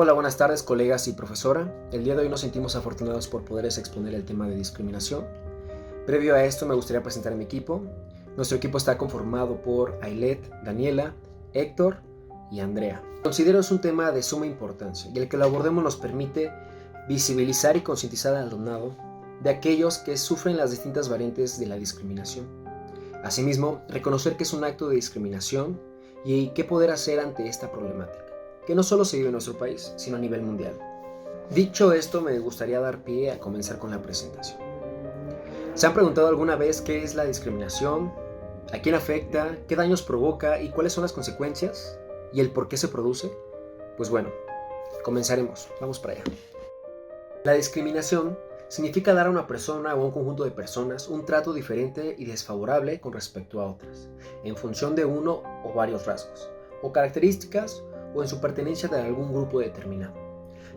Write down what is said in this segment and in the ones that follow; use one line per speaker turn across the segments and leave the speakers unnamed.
Hola, buenas tardes colegas y profesora. El día de hoy nos sentimos afortunados por poderles exponer el tema de discriminación. Previo a esto me gustaría presentar a mi equipo. Nuestro equipo está conformado por Ailet, Daniela, Héctor y Andrea. Considero es un tema de suma importancia y el que lo abordemos nos permite visibilizar y concientizar al alumnado de aquellos que sufren las distintas variantes de la discriminación. Asimismo, reconocer que es un acto de discriminación y qué poder hacer ante esta problemática, que no solo se vive en nuestro país, sino a nivel mundial. Dicho esto, me gustaría dar pie a comenzar con la presentación. ¿Se han preguntado alguna vez qué es la discriminación? ¿A quién afecta? ¿Qué daños provoca? ¿Y cuáles son las consecuencias? ¿Y el por qué se produce? Pues bueno, comenzaremos. Vamos para allá. La discriminación significa dar a una persona o a un conjunto de personas un trato diferente y desfavorable con respecto a otras, en función de uno o varios rasgos, o características, o en su pertenencia de algún grupo determinado.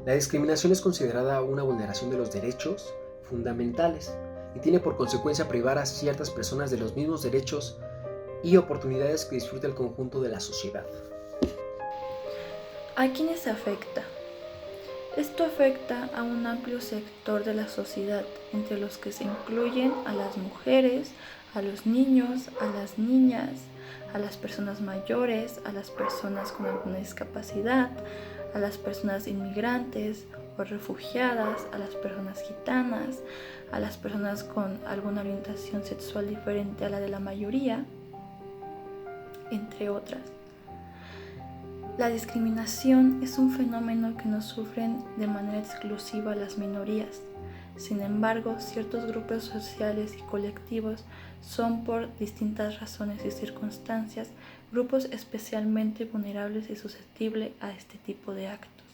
La discriminación es considerada una vulneración de los derechos fundamentales y tiene por consecuencia privar a ciertas personas de los mismos derechos y oportunidades que disfruta el conjunto de la sociedad.
¿A quiénes afecta? Esto afecta a un amplio sector de la sociedad, entre los que se incluyen a las mujeres, a los niños, a las niñas, a las personas mayores, a las personas con alguna discapacidad, a las personas inmigrantes o refugiadas, a las personas gitanas, a las personas con alguna orientación sexual diferente a la de la mayoría, entre otras. La discriminación es un fenómeno que no sufren de manera exclusiva las minorías. Sin embargo, ciertos grupos sociales y colectivos son, por distintas razones y circunstancias, grupos especialmente vulnerables y susceptibles a este tipo de actos.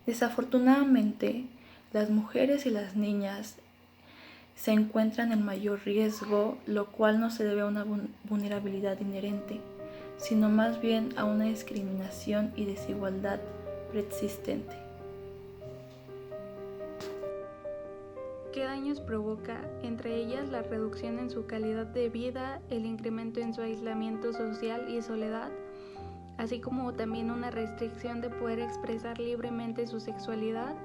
Desafortunadamente, las mujeres y las niñas se encuentran en mayor riesgo, lo cual no se debe a una vulnerabilidad inherente, sino más bien a una discriminación y desigualdad preexistente.
¿Qué daños provoca? Entre ellas la reducción en su calidad de vida, el incremento en su aislamiento social y soledad, así como también una restricción de poder expresar libremente su sexualidad.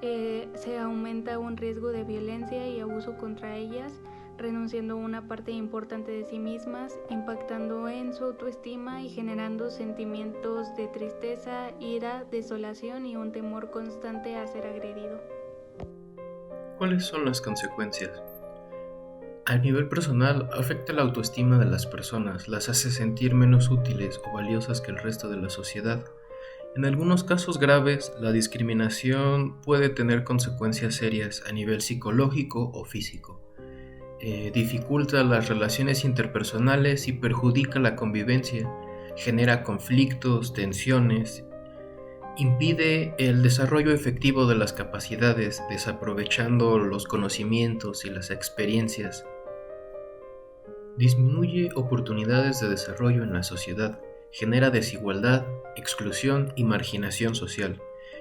Se aumenta un riesgo de violencia y abuso contra ellas, renunciando a una parte importante de sí mismas, impactando en su autoestima y generando sentimientos de tristeza, ira, desolación y un temor constante a ser agredido.
¿Cuáles son las consecuencias? A nivel personal, afecta la autoestima de las personas, las hace sentir menos útiles o valiosas que el resto de la sociedad. En algunos casos graves, la discriminación puede tener consecuencias serias a nivel psicológico o físico. Dificulta las relaciones interpersonales y perjudica la convivencia, genera conflictos, tensiones, impide el desarrollo efectivo de las capacidades, desaprovechando los conocimientos y las experiencias, disminuye oportunidades de desarrollo en la sociedad, genera desigualdad, exclusión y marginación social.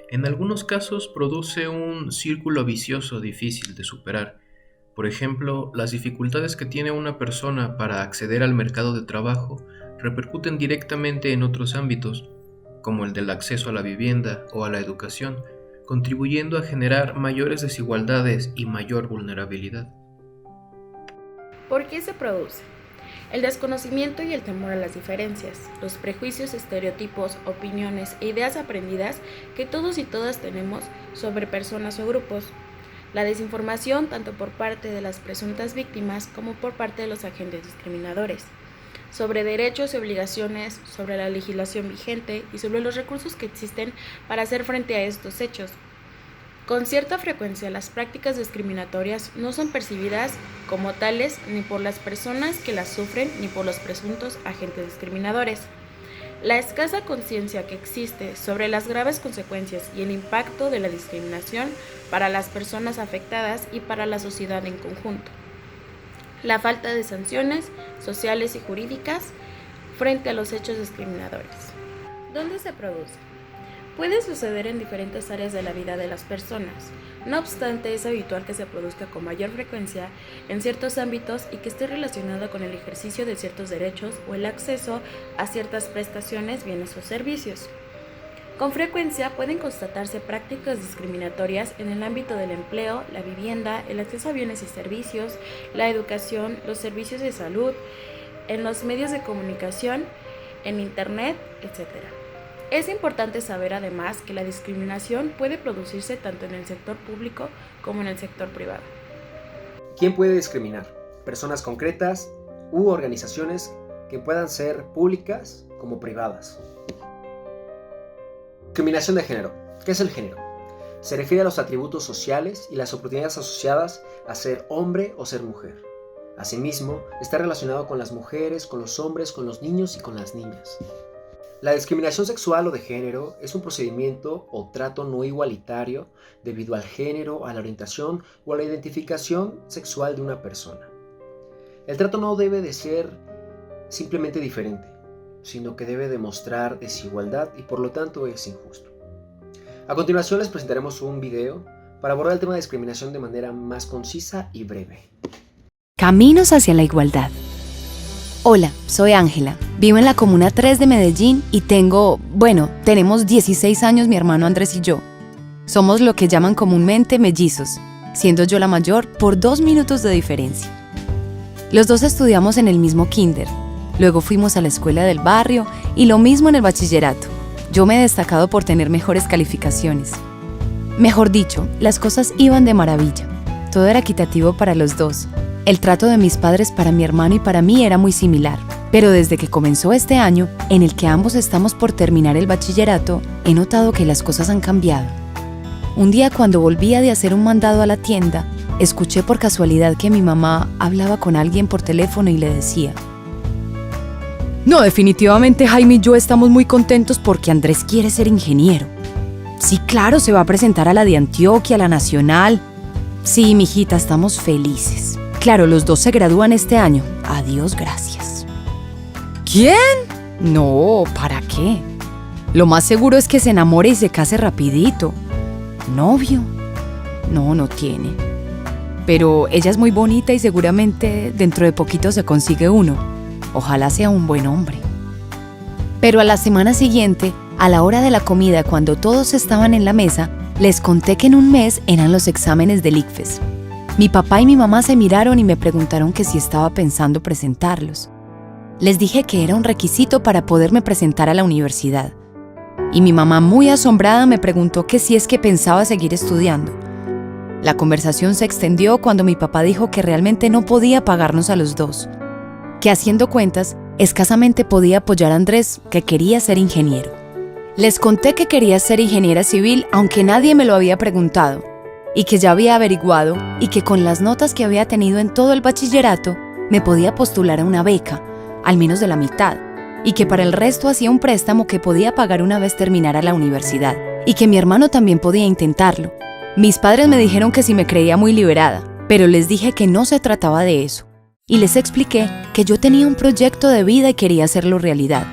En algunos casos produce un círculo vicioso difícil de superar. Por ejemplo, las dificultades que tiene una persona para acceder al mercado de trabajo repercuten directamente en otros ámbitos, como el del acceso a la vivienda o a la educación, contribuyendo a generar mayores desigualdades y mayor vulnerabilidad.
¿Por qué se produce? El desconocimiento y el temor a las diferencias, los prejuicios, estereotipos, opiniones e ideas aprendidas que todos y todas tenemos sobre personas o grupos. La desinformación tanto por parte de las presuntas víctimas como por parte de los agentes discriminadores, sobre derechos y obligaciones, sobre la legislación vigente y sobre los recursos que existen para hacer frente a estos hechos. Con cierta frecuencia, las prácticas discriminatorias no son percibidas como tales ni por las personas que las sufren ni por los presuntos agentes discriminadores. La escasa conciencia que existe sobre las graves consecuencias y el impacto de la discriminación para las personas afectadas y para la sociedad en conjunto. La falta de sanciones sociales y jurídicas frente a los hechos discriminadores. ¿Dónde se produce? Puede suceder en diferentes áreas de la vida de las personas. No obstante, es habitual que se produzca con mayor frecuencia en ciertos ámbitos y que esté relacionado con el ejercicio de ciertos derechos o el acceso a ciertas prestaciones, bienes o servicios. Con frecuencia pueden constatarse prácticas discriminatorias en el ámbito del empleo, la vivienda, el acceso a bienes y servicios, la educación, los servicios de salud, en los medios de comunicación, en Internet, etc. Es importante saber además que la discriminación puede producirse tanto en el sector público como en el sector privado.
¿Quién puede discriminar? Personas concretas u organizaciones que puedan ser públicas como privadas. Discriminación de género. ¿Qué es el género? Se refiere a los atributos sociales y las oportunidades asociadas a ser hombre o ser mujer. Asimismo, está relacionado con las mujeres, con los hombres, con los niños y con las niñas. La discriminación sexual o de género es un procedimiento o trato no igualitario debido al género, a la orientación o a la identificación sexual de una persona. El trato no debe de ser simplemente diferente, sino que debe demostrar desigualdad y por lo tanto es injusto. A continuación les presentaremos un video para abordar el tema de discriminación de manera más concisa y breve.
Caminos hacia la igualdad. Hola, soy Ángela, vivo en la Comuna 3 de Medellín y tenemos 16 años mi hermano Andrés y yo. Somos lo que llaman comúnmente mellizos, siendo yo la mayor por 2 minutos de diferencia. Los dos estudiamos en el mismo kinder. Luego fuimos a la escuela del barrio y lo mismo en el bachillerato. Yo me he destacado por tener mejores calificaciones. Mejor dicho, las cosas iban de maravilla. Todo era equitativo para los dos. El trato de mis padres para mi hermano y para mí era muy similar. Pero desde que comenzó este año, en el que ambos estamos por terminar el bachillerato, he notado que las cosas han cambiado. Un día cuando volvía de hacer un mandado a la tienda, escuché por casualidad que mi mamá hablaba con alguien por teléfono y le decía: No, definitivamente Jaime y yo estamos muy contentos porque Andrés quiere ser ingeniero. Sí, claro, se va a presentar a la de Antioquia, a la Nacional. Sí, mijita, estamos felices. Claro, los dos se gradúan este año. Adiós, gracias. ¿Quién? No, ¿para qué? Lo más seguro es que se enamore y se case rapidito. ¿Novio? No, no tiene. Pero ella es muy bonita y seguramente dentro de poquito se consigue uno. Ojalá sea un buen hombre. Pero a la semana siguiente, a la hora de la comida, cuando todos estaban en la mesa, les conté que en un mes eran los exámenes del ICFES. Mi papá y mi mamá se miraron y me preguntaron que si estaba pensando presentarlos. Les dije que era un requisito para poderme presentar a la universidad. Y mi mamá, muy asombrada, me preguntó que si es que pensaba seguir estudiando. La conversación se extendió cuando mi papá dijo que realmente no podía pagarnos a los dos, que haciendo cuentas, escasamente podía apoyar a Andrés, que quería ser ingeniero. Les conté que quería ser ingeniera civil, aunque nadie me lo había preguntado, y que ya había averiguado, y que con las notas que había tenido en todo el bachillerato, me podía postular a una beca, al menos de la mitad, y que para el resto hacía un préstamo que podía pagar una vez terminara la universidad, y que mi hermano también podía intentarlo. Mis padres me dijeron que si me creía muy liberada, pero les dije que no se trataba de eso. Y les expliqué que yo tenía un proyecto de vida y quería hacerlo realidad.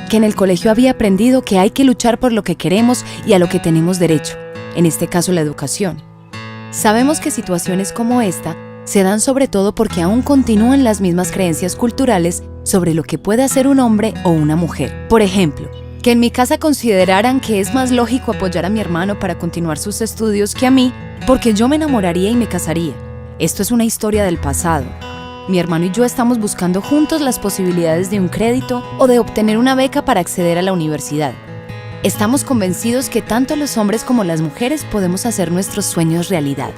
Que en el colegio había aprendido que hay que luchar por lo que queremos y a lo que tenemos derecho, en este caso la educación. Sabemos que situaciones como esta se dan sobre todo porque aún continúan las mismas creencias culturales sobre lo que puede hacer un hombre o una mujer. Por ejemplo, que en mi casa consideraran que es más lógico apoyar a mi hermano para continuar sus estudios que a mí, porque yo me enamoraría y me casaría. Esto es una historia del pasado. Mi hermano y yo estamos buscando juntos las posibilidades de un crédito o de obtener una beca para acceder a la universidad. Estamos convencidos que tanto los hombres como las mujeres podemos hacer nuestros sueños realidad.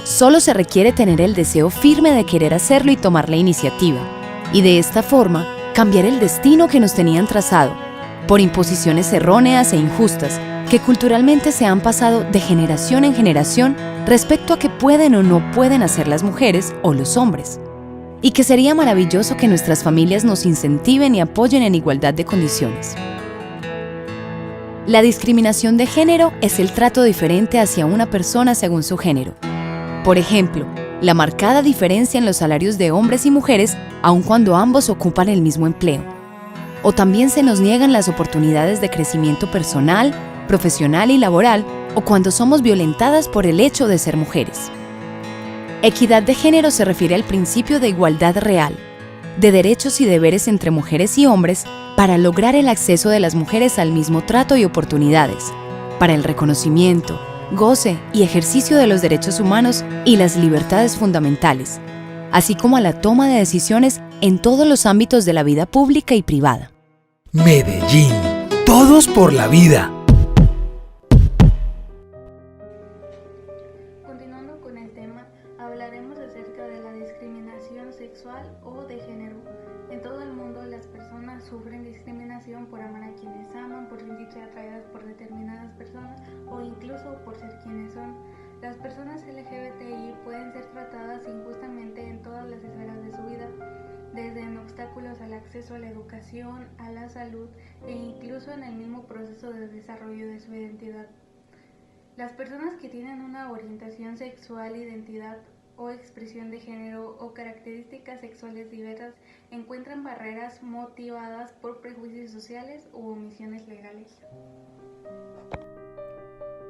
Solo se requiere tener el deseo firme de querer hacerlo y tomar la iniciativa, y de esta forma cambiar el destino que nos tenían trazado, por imposiciones erróneas e injustas que culturalmente se han pasado de generación en generación respecto a qué pueden o no pueden hacer las mujeres o los hombres. Y que sería maravilloso que nuestras familias nos incentiven y apoyen en igualdad de condiciones. La discriminación de género es el trato diferente hacia una persona según su género. Por ejemplo, la marcada diferencia en los salarios de hombres y mujeres aun cuando ambos ocupan el mismo empleo. O también se nos niegan las oportunidades de crecimiento personal, profesional y laboral, o cuando somos violentadas por el hecho de ser mujeres. Equidad de género se refiere al principio de igualdad real, de derechos y deberes entre mujeres y hombres para lograr el acceso de las mujeres al mismo trato y oportunidades, para el reconocimiento, goce y ejercicio de los derechos humanos y las libertades fundamentales, así como a la toma de decisiones en todos los ámbitos de la vida pública y privada.
Medellín, todos por la vida.
Continuando con el tema, hablaremos acerca de la discriminación sexual o de género. En todo el mundo las personas sufren discriminación por amar a quienes aman, por sentirse atraídas por determinadas personas o incluso por ser quienes son. Las personas LGBTI pueden ser tratadas injustamente en todas las esferas de su vida, desde en obstáculos al acceso a la educación, a la salud e incluso en el mismo proceso de desarrollo de su identidad. Las personas que tienen una orientación sexual, identidad o expresión de género o características sexuales diversas encuentran barreras motivadas por prejuicios sociales u omisiones legales.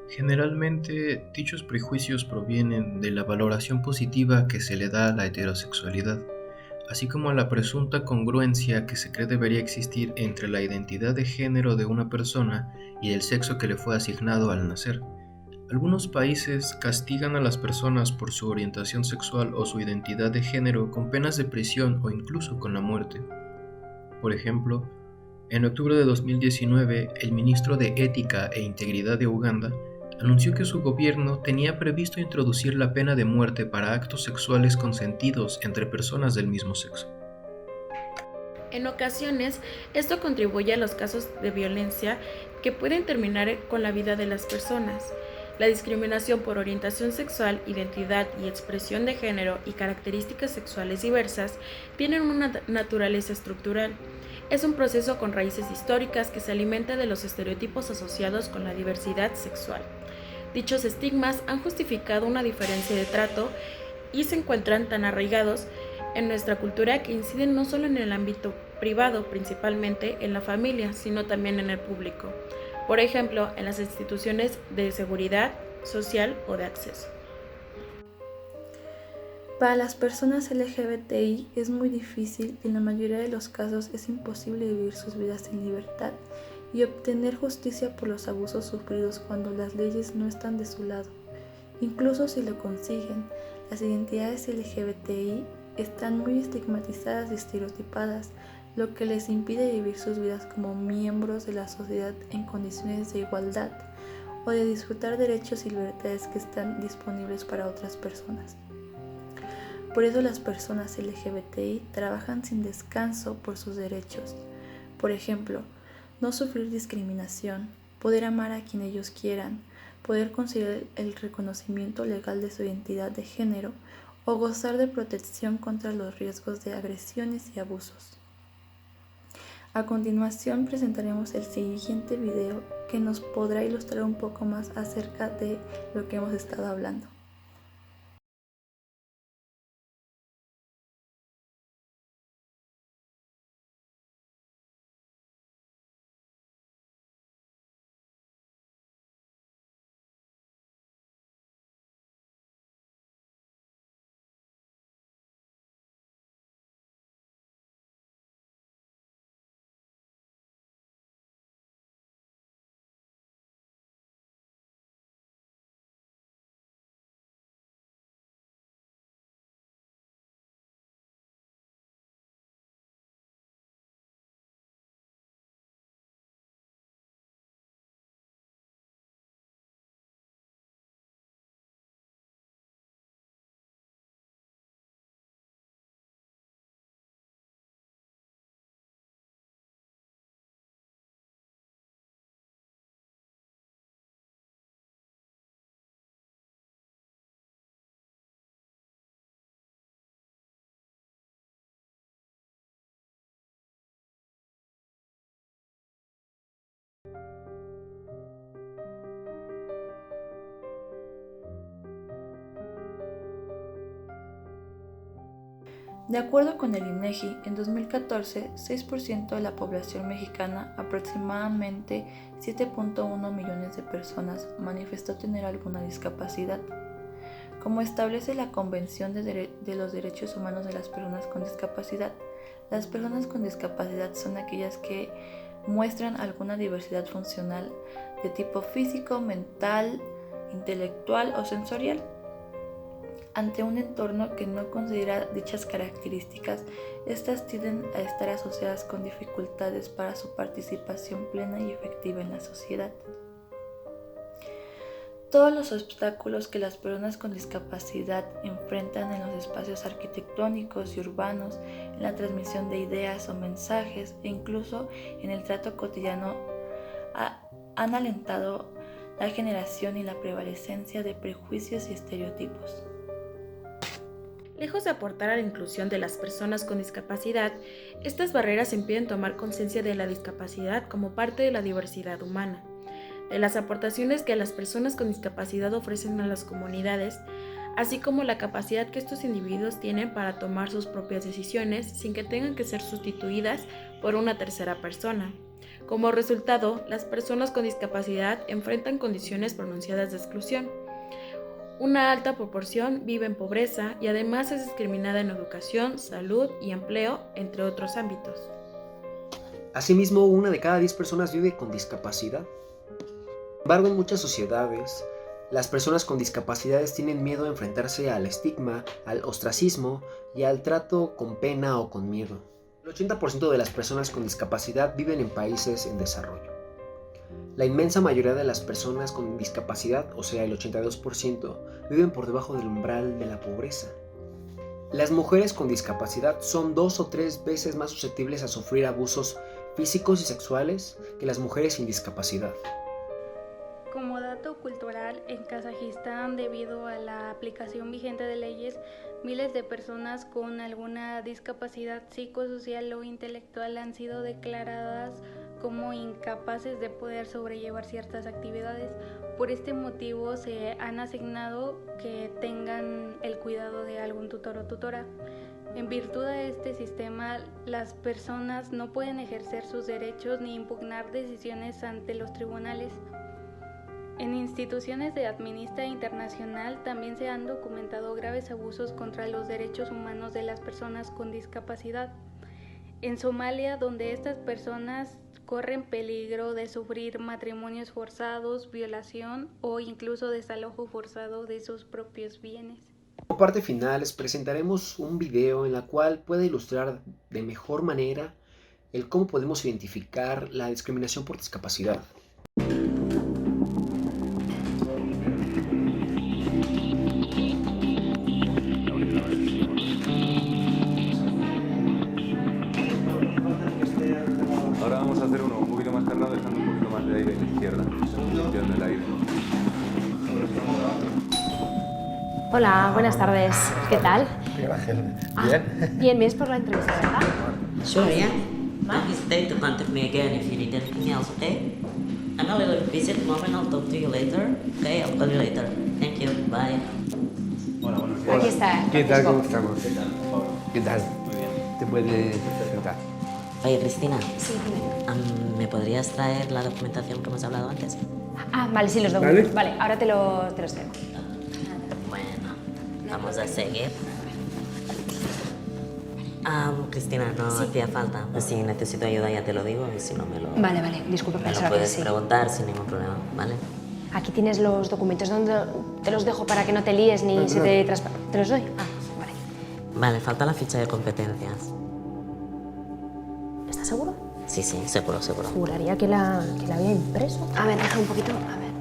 Generalmente, dichos prejuicios provienen de la valoración positiva que se le da a la heterosexualidad, así como a la presunta congruencia que se cree debería existir entre la identidad de género de una persona y el sexo que le fue asignado al nacer. Algunos países castigan a las personas por su orientación sexual o su identidad de género con penas de prisión o incluso con la muerte. Por ejemplo, en octubre de 2019, el ministro de Ética e Integridad de Uganda anunció que su gobierno tenía previsto introducir la pena de muerte para actos sexuales consentidos entre personas del mismo sexo.
En ocasiones, esto contribuye a los casos de violencia que pueden terminar con la vida de las personas. La discriminación por orientación sexual, identidad y expresión de género y características sexuales diversas tienen una naturaleza estructural. Es un proceso con raíces históricas que se alimenta de los estereotipos asociados con la diversidad sexual. Dichos estigmas han justificado una diferencia de trato y se encuentran tan arraigados en nuestra cultura que inciden no solo en el ámbito privado, principalmente en la familia, sino también en el público. Por ejemplo, en las instituciones de seguridad social o de acceso.
Para las personas LGBTI es muy difícil y en la mayoría de los casos es imposible vivir sus vidas en libertad y obtener justicia por los abusos sufridos cuando las leyes no están de su lado. Incluso si lo consiguen, las identidades LGBTI están muy estigmatizadas y estereotipadas, lo que les impide vivir sus vidas como miembros de la sociedad en condiciones de igualdad o de disfrutar derechos y libertades que están disponibles para otras personas. Por eso las personas LGBTI trabajan sin descanso por sus derechos. Por ejemplo, no sufrir discriminación, poder amar a quien ellos quieran, poder conseguir el reconocimiento legal de su identidad de género o gozar de protección contra los riesgos de agresiones y abusos. A continuación presentaremos el siguiente video que nos podrá ilustrar un poco más acerca de lo que hemos estado hablando. De acuerdo con el INEGI, en 2014, 6% de la población mexicana, aproximadamente 7.1 millones de personas, manifestó tener alguna discapacidad. Como establece la Convención de los Derechos Humanos de las Personas con Discapacidad, Las personas con discapacidad son aquellas que muestran alguna diversidad funcional de tipo físico, mental, intelectual o sensorial. Ante un entorno que no considera dichas características, estas tienden a estar asociadas con dificultades para su participación plena y efectiva en la sociedad. Todos los obstáculos que las personas con discapacidad enfrentan en los espacios arquitectónicos y urbanos, en la transmisión de ideas o mensajes e incluso en el trato cotidiano han alentado la generación y la prevalecencia de prejuicios y estereotipos.
Lejos de aportar a la inclusión de las personas con discapacidad, estas barreras impiden tomar conciencia de la discapacidad como parte de la diversidad humana, de las aportaciones que las personas con discapacidad ofrecen a las comunidades, así como la capacidad que estos individuos tienen para tomar sus propias decisiones sin que tengan que ser sustituidas por una tercera persona. Como resultado, las personas con discapacidad enfrentan condiciones pronunciadas de exclusión. Una alta proporción vive en pobreza y además es discriminada en educación, salud y empleo, entre otros ámbitos.
Asimismo, 1 de cada 10 personas vive con discapacidad. Sin embargo, en muchas sociedades, las personas con discapacidades tienen miedo a enfrentarse al estigma, al ostracismo y al trato con pena o con miedo. El 80% de las personas con discapacidad viven en países en desarrollo. La inmensa mayoría de las personas con discapacidad, o sea el 82%, viven por debajo del umbral de la pobreza. Las mujeres con discapacidad son 2 o 3 veces más susceptibles a sufrir abusos físicos y sexuales que las mujeres sin discapacidad.
Como dato cultural, en Kazajistán, debido a la aplicación vigente de leyes, miles de personas con alguna discapacidad psicosocial o intelectual han sido declaradas como incapaces de poder sobrellevar ciertas actividades. Por este motivo se han asignado que tengan el cuidado de algún tutor o tutora. En virtud de este sistema, las personas no pueden ejercer sus derechos ni impugnar decisiones ante los tribunales. En instituciones de Amnistía Internacional también se han documentado graves abusos contra los derechos humanos de las personas con discapacidad. En Somalia, donde estas personas corren peligro de sufrir matrimonios forzados, violación o incluso desalojo forzado de sus propios bienes.
Como parte final les presentaremos un video en la cual puede ilustrar de mejor manera el cómo podemos identificar la discriminación por discapacidad.
Ahora vamos a hacer uno un poquito más cerrado, dejando un poquito más de aire en la izquierda, limpiando el aire.
Hola, buenas tardes. ¿Qué tal?
Bien, Ángel.
Bien, vienes por la entrevista, ¿verdad?
Sure, yeah. Don't hesitate to contact me again if you need anything else, okay? I'm a little busy at the moment, I'll talk to you later. Okay, I'll call you later. Thank you, bye.
Hola, buenos días.
Aquí está.
¿Qué tal? ¿Cómo
Francisco.
estamos? ¿Qué tal?
Muy bien.
¿Te puedes sentar?
Oye, Cristina,
Sí, dime.
¿me podrías traer la documentación que hemos hablado antes?
Vale, sí, los documentos. Vale, ahora te los traigo.
Bueno, vamos a seguir. Cristina, no hacía falta. Si necesito ayuda ya te lo digo y si no me lo...
Vale, disculpa,
Me lo
pensaba que
puedes
sí.
preguntar sin ningún problema, ¿vale?
Aquí tienes los documentos, donde te los dejo para que no te líes ni se te traspa... ¿Te los doy? Vale.
Vale, falta la ficha de competencias.
¿Estás seguro?
Sí, seguro.
Juraría que la había impreso. A ver, deja un poquito. A ver,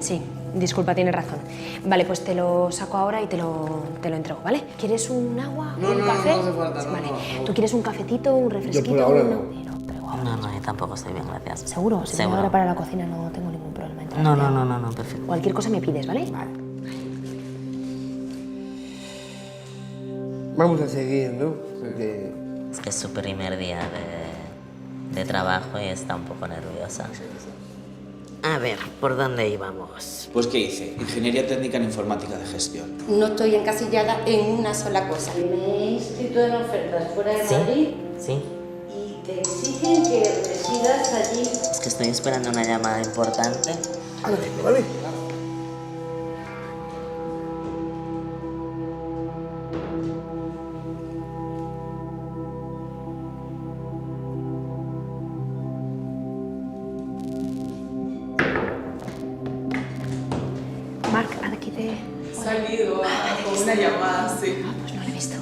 sí. Disculpa, tienes razón. Vale, pues te lo saco ahora y te lo entrego, ¿vale? ¿Quieres un agua? ¿Un café?
No hace falta,
Vale.
no.
¿Tú quieres un cafetito, un refresquito?
Yo por ahora no.
Traigo agua.
No, yo tampoco estoy bien, gracias.
¿Seguro? Si
Seguro.
ahora para la cocina no tengo ningún problema. en traerte
No,
agua.
perfecto.
Cualquier cosa me pides, ¿vale?
Vamos a seguir, ¿no? Porque
Es que es su primer día de trabajo y está un poco nerviosa. A ver, ¿por dónde íbamos?
Pues ¿qué hice? Ingeniería técnica en informática de gestión.
No estoy encasillada en una sola cosa. Me he inscrito en ofertas fuera de Madrid
Sí.
y te exigen que residas allí.
Es que estoy esperando una llamada importante.
¿vale?
salido con una llamada, sí.
Pues no lo he visto.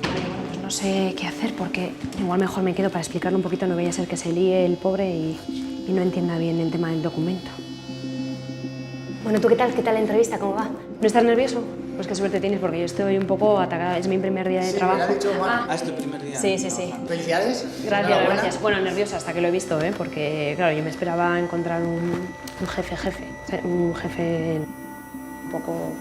Vale, bueno, pues no sé qué hacer porque igual mejor me quedo para explicarle un poquito, no vaya a ser que se líe el pobre y no entienda bien el tema del documento. Bueno, ¿tú qué tal? ¿Qué tal la entrevista? ¿Cómo va? ¿No estás nervioso? Pues qué suerte tienes porque yo estoy un poco atacada. Es mi primer día de trabajo.
Me lo ha dicho Juan. ¿Es tu primer día?
Sí, sí, sí.
Felicidades.
Gracias. Bueno, nerviosa hasta que lo he visto, ¿eh? Porque, claro, yo me esperaba encontrar un jefe. Un jefe un poco...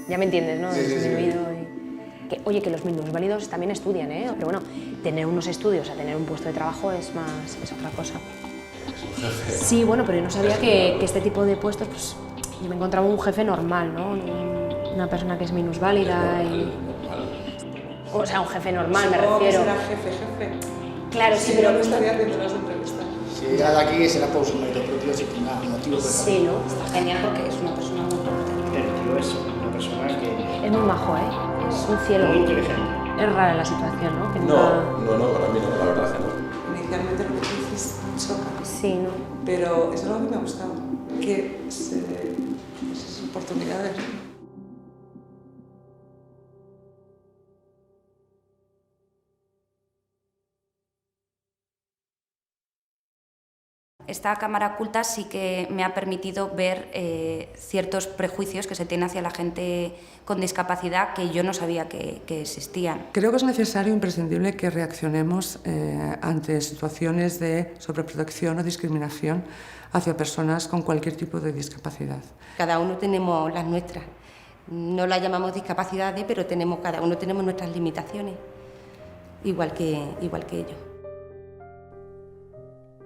Ya me entiendes, ¿no?
Sí.
Oye, que los minusválidos también estudian, ¿eh? Pero bueno, tener unos estudios a tener un puesto de trabajo es otra cosa. Sí, bueno, pero yo no sabía que este tipo de puestos, pues, yo me encontraba un jefe normal, ¿no? Una persona que es minusválida y... O sea, un jefe normal, me refiero.
Que será jefe.
Claro, sí, pero...
no estaría haciendo las entrevistas.
Si llega de aquí será por su mérito propio, sin ningún motivo.
Sí, ¿no? Está genial porque es una persona muy competente.
Pero el tío es una persona que...
Es muy majo, ¿eh? Es un cielo.
Muy inteligente.
Es rara la situación, ¿no?
No, para mí no, la verdad que no.
Inicialmente lo que dices choca.
Sí, ¿no?
Pero es algo que me ha gustado, que esas oportunidades.
Esta cámara oculta sí que me ha permitido ver ciertos prejuicios que se tienen hacia la gente con discapacidad que yo no sabía que existían.
Creo que es necesario, imprescindible, que reaccionemos ante situaciones de sobreprotección o discriminación hacia personas con cualquier tipo de discapacidad.
Cada uno tenemos las nuestras. No las llamamos discapacidades, pero cada uno tenemos nuestras limitaciones, igual que ellos.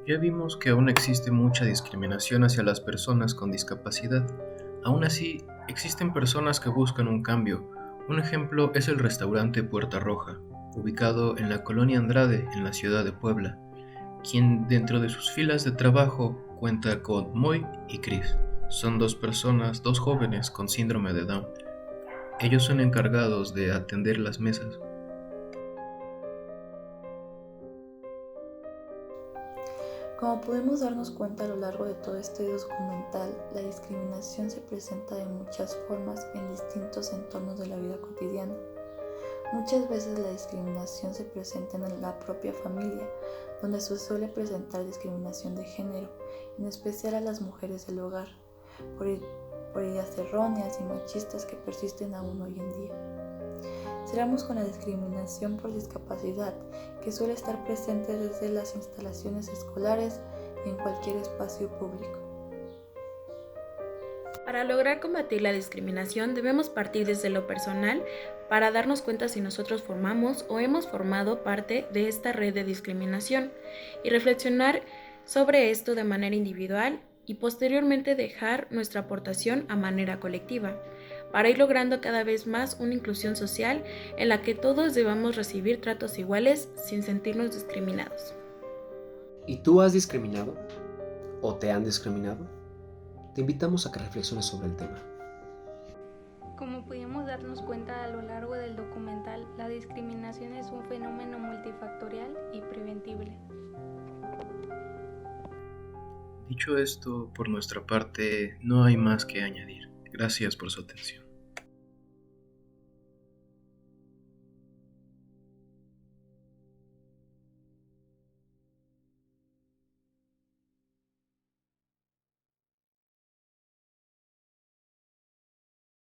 Ya vimos que aún existe mucha discriminación hacia las personas con discapacidad. Aún así, existen personas que buscan un cambio. Un ejemplo es el restaurante Puerta Roja, ubicado en la colonia Andrade, en la ciudad de Puebla, quien dentro de sus filas de trabajo cuenta con Moy y Chris. Son dos jóvenes con síndrome de Down. Ellos son encargados de atender las mesas.
Como podemos darnos cuenta a lo largo de todo este documental, la discriminación se presenta de muchas formas en distintos entornos de la vida cotidiana. Muchas veces la discriminación se presenta en la propia familia, donde se suele presentar discriminación de género, en especial a las mujeres del hogar, por ideas erróneas y machistas que persisten aún hoy en día. Cerramos con la discriminación por discapacidad, que suele estar presente desde las instalaciones escolares y en cualquier espacio público.
Para lograr combatir la discriminación debemos partir desde lo personal para darnos cuenta si nosotros formamos o hemos formado parte de esta red de discriminación y reflexionar sobre esto de manera individual y posteriormente dejar nuestra aportación a manera colectiva, para ir logrando cada vez más una inclusión social en la que todos debamos recibir tratos iguales sin sentirnos discriminados.
¿Y tú has discriminado? ¿O te han discriminado? Te invitamos a que reflexiones sobre el tema.
Como pudimos darnos cuenta a lo largo del documental, la discriminación es un fenómeno multifactorial y preventible.
Dicho esto, por nuestra parte, no hay más que añadir. Gracias por su atención.